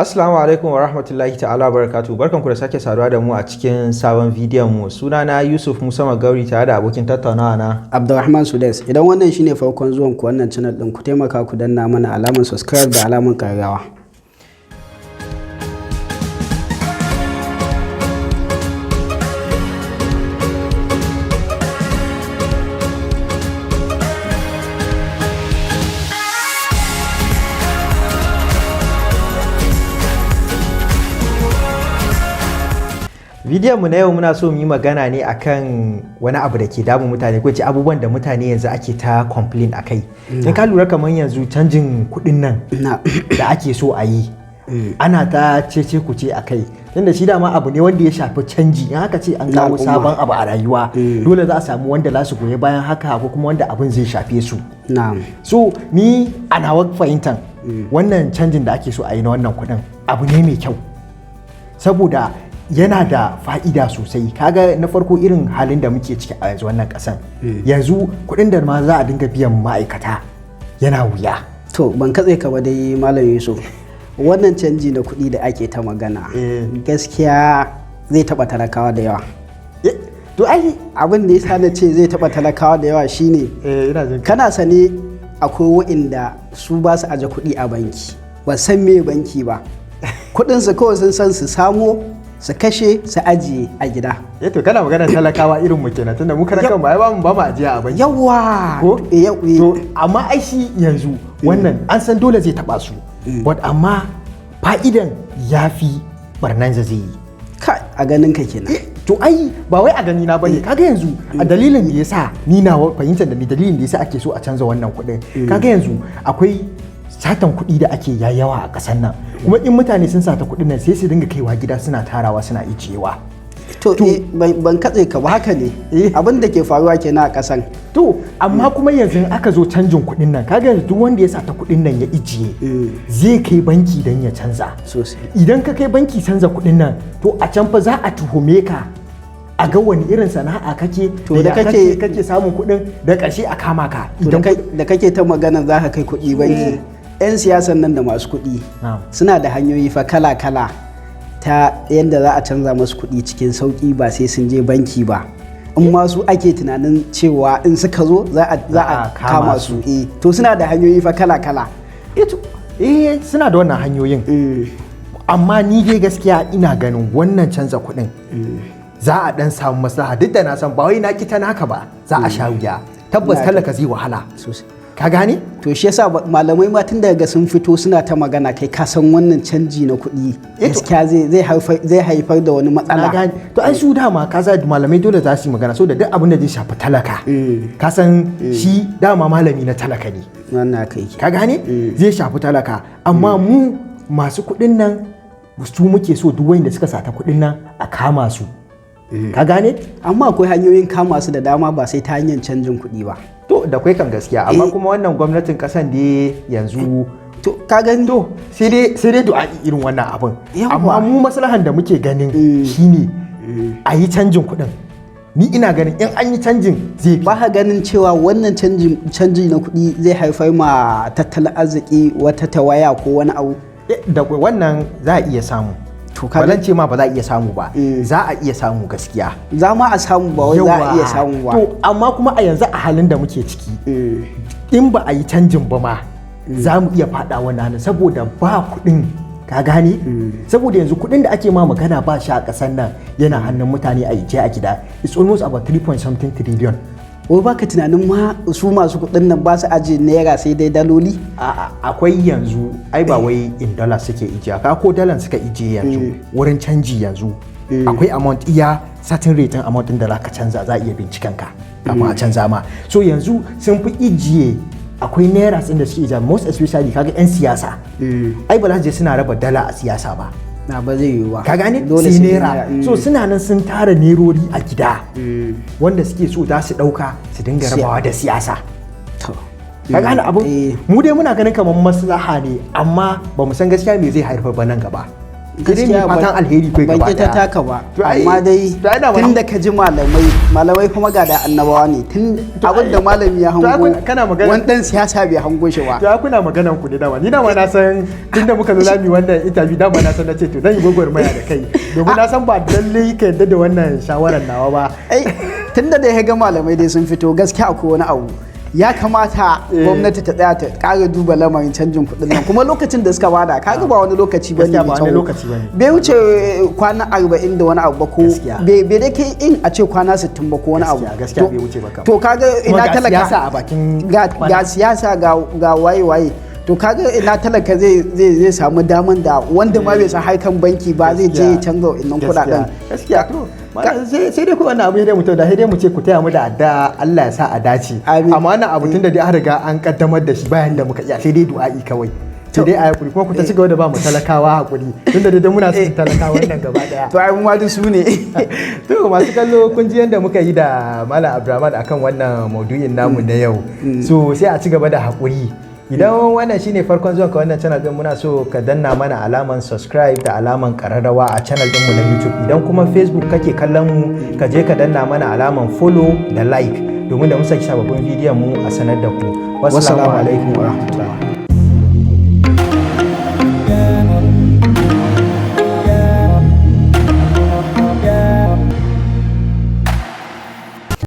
Assalamu alaikum wa rahmatullahi ta'ala wa barakatuhu. Barkanku da sake saduwa da mu a cikin sabon bidiyon mu. Sunana Yusuf Musa Magauri tare da abokin tattaunawa na Abdulrahman Sudais. Idan wannan shine farkon zuwan ku wannan channel din, ku taimaka ku danna mana alamar subscribe da alamar ƙararrawa. bidiyon mu na yau muna so mu yi magana ne akan wani abu da ke damun mutane ko ce abubuwan da mutane yanzu ake ta complain akai. In ka lura kamar yanzu canjin kuɗin nan da ake so a yi ana ta cece ku ce akai, tunda shi dama abu ne wanda ya shafi canji. In haka ce an kawo sabon abu a rayuwa dole za a samu wanda za su goyi bayan haka ko kuma wanda abin zai shafe su. So ni a nawa fahimtan wannan canjin da ake so a yi na wannan kuɗin abu ne mai kyau, saboda yana da fa'ida sosai. Kaga na farko irin halin da muke ciki a yanzu wannan kasan, yanzu kuɗin da ma za a dinga biyan ma'aikata yana wuya. To ban katse ka ba dai Malam Yusuf, wannan canji na kuɗi da ake ta magana gaskiya zai taɓa talakawa da yawa. To ai abin da yasa na ce zai taɓa talakawa da yawa shine kana sane akwai wa'inda su ba su aje kuɗi a banki, ba san me banki ba, kuɗinsu kawai sun san su samo su kashe su ajiye a gida. To kana magana talakawa irin mu kenan, tunda mu kana kan ba mu ajiya a banki. Yawa ko to amma ai shi yanzu wannan an san dole zai taba su, but amma fa'idan yafi barnan zai yi. Kai a ganin ka kenan. To ai ba wai a gani na bane. Kaga yanzu a dalilin da yasa ni na fahimtar da ni dalilin da yasa ake so a canza wannan kuɗin. Kaga yanzu akwai satan kuɗi da ake yayawa a ƙasar nan, kuma in mutane sun sata kuɗin nan sai su dinga kaiwa gida suna tarawa suna ijiyewa. To ban katse ka ba, haka ne abin da ke faruwa kenan a ƙasan. To amma kuma yanzu aka zo canjin kuɗin nan, kaga yanzu duk wanda ya sata kuɗin nan ya ijiye zai kai banki don ya canza. Idan ka kai banki canza kuɗin nan, to a can fa za a tuhume ka a ga wani irin sana'a kake da kake samun kuɗin, da ƙarshe a kama ka. Da kake ta magana za ka kai kuɗi banki, 'yan siyasan nan da masu kuɗi suna da hanyoyi fa kala-kala ta yadda za a canza masu kuɗi cikin sauƙi ba sai sun je banki ba. In ma su ake tunanin cewa in suka zo za a kama su, to suna da hanyoyi fa kala-kala. Suna da wannan hanyoyin, amma ni dai gaskiya ina ganin wannan canza kuɗin za a ɗan samu maslaha. Duk da na san ba wai na kita naka ba, za a sha wuya, tabbas talaka zai wahala. Ka gane? To shi yasa malamai ma tun daga sun fito suna ta magana, kai ka san wannan canji na kuɗi gaskiya zai haifar da wani matsala. To ai su dama ka sa malamai dole za su yi magana, saboda duk abin da zai shafi talaka ka san shi dama malami na talaka ne. Wannan kai ka gane? Zai shafi talaka, amma mu masu kuɗin nan su muke so duk wanda suka sata kuɗin nan a kama su. Ka gane? Amma akwai hanyoyin kama su da dama ba sai ta hanyar canjin kuɗi ba. To da kai kan gaskiya, amma kuma wannan gwamnatin kasan da yanzu to ka gani, to sai dai du'a irin wannan abin. Amma mu maslahan da muke ganin shine a yi canjin kuɗin. Ni ina ganin in an yi canjin zai fi. Ba ka ganin cewa wannan canji na kuɗi zai haifar ma tattalin arziki wata tawaya ko wani abu? Da wannan za a iya samu. Ba zan ce ma ba za a iya samu ba, za a iya samu gaskiya. Za ma a samu ba wai za a iya samu ba. To amma kuma a yanzu a halin da muke ciki, in ba a yi canjin ba ma za mu iya faɗa wannan, saboda ba kuɗin. Ka gane? Saboda yanzu kuɗin da ake ma magana ba shi a ƙasar nan yana hannun mutane a a gida. It's almost about 3.something trillion. Wai baka tunanin ma su masu kuɗin nan ba su aje naira sai dai daloli? Akwai yanzu ai ba wai in dollar suke ijiya, ka ko dalar suka ijiye yanzu wurin canji yanzu akwai amount certain rate amount din da za ka canza, za a iya binciken ka kafin a canza ma. So yanzu sun fi ijiye, akwai naira da suke ijiya, most especially kaga 'yan siyasa ai ba za su je suna raba dala a siyasa ba. Ba zai yiwu ba. Ka gane? Sai naira. So suna nan sun tara nerori a gida wanda suke so za su dauka su dinga rabawa da siyasa. Ka gane abin? Mu dai muna ganin kamar maslaha ne, amma ba mu san gaskiya me zai haifar ba nan gaba. gaskiya fatan alheri kai gaba ban ta taka ba To ai- amma dai to ai da tun da ka ji malamai kuma ga da annabawa ne tun abin da malami ya to ai hango kana magana- wani dan siyasa bai hango shi ba to ai kuna maganan ku ne dama ni dama na san tunda muka zo zamu yi wannan interview dama na san na ce to zan yi gwagwarmaya da kai domin na san ba lalle ka yadda da wannan shawarar nawa ba ai tun da dai ya ga malamai dai sun fito gaskiya akwai wani abu ya kamata gwamnati ta tsaya ta ƙara duba lamarin canjin kuɗin nan kuma lokacin da suka bada kaga ba wani lokaci bane Gaskiya ba mai wani tsawo. lokaci bane. bai wuce kwana 40 da wani abu ba ko Gaskiya. bai dai kai in a ce kwana 60 ba ko wani abu Gaskiya bai wuce ba kam. to kaga Kuma ina ga talaka siyasa a bakin ga siyasa ga waye to kaga ina talaka zai samu daman da wanda ma bai san harkan banki ba zai je ya canza wa'innan kuɗaɗen gaskiya to sai dai ku wannan abu dai mutum da sai dai mu ce ku taya mu da addu'a Allah ya sa a dace Amin. amma wannan abu tun da dai an riga an kaddamar da shi bayan da muka iya sai dai du'a'i kawai sai dai a hakuri kuma ku ta ci gaba da ba mu talakawa hakuri tun da dai muna son talakawa wannan gaba daya to ai mu ma duk su ne to masu kallo kun ji yadda muka yi da Malam Abdulrahman akan wannan maudu'in namu na yau so sai a ci gaba da hakuri idan wannan shine farkon zuwa ka wannan channel din muna so ka danna mana alaman subscribe da alaman kararrawa a channel din mu na YouTube idan kuma Facebook kake kallon mu ka je ka danna mana alaman follow da like domin da mu saki sababbin bidiyon mu a sanar da ku wassalamu alaikum wa rahmatullahi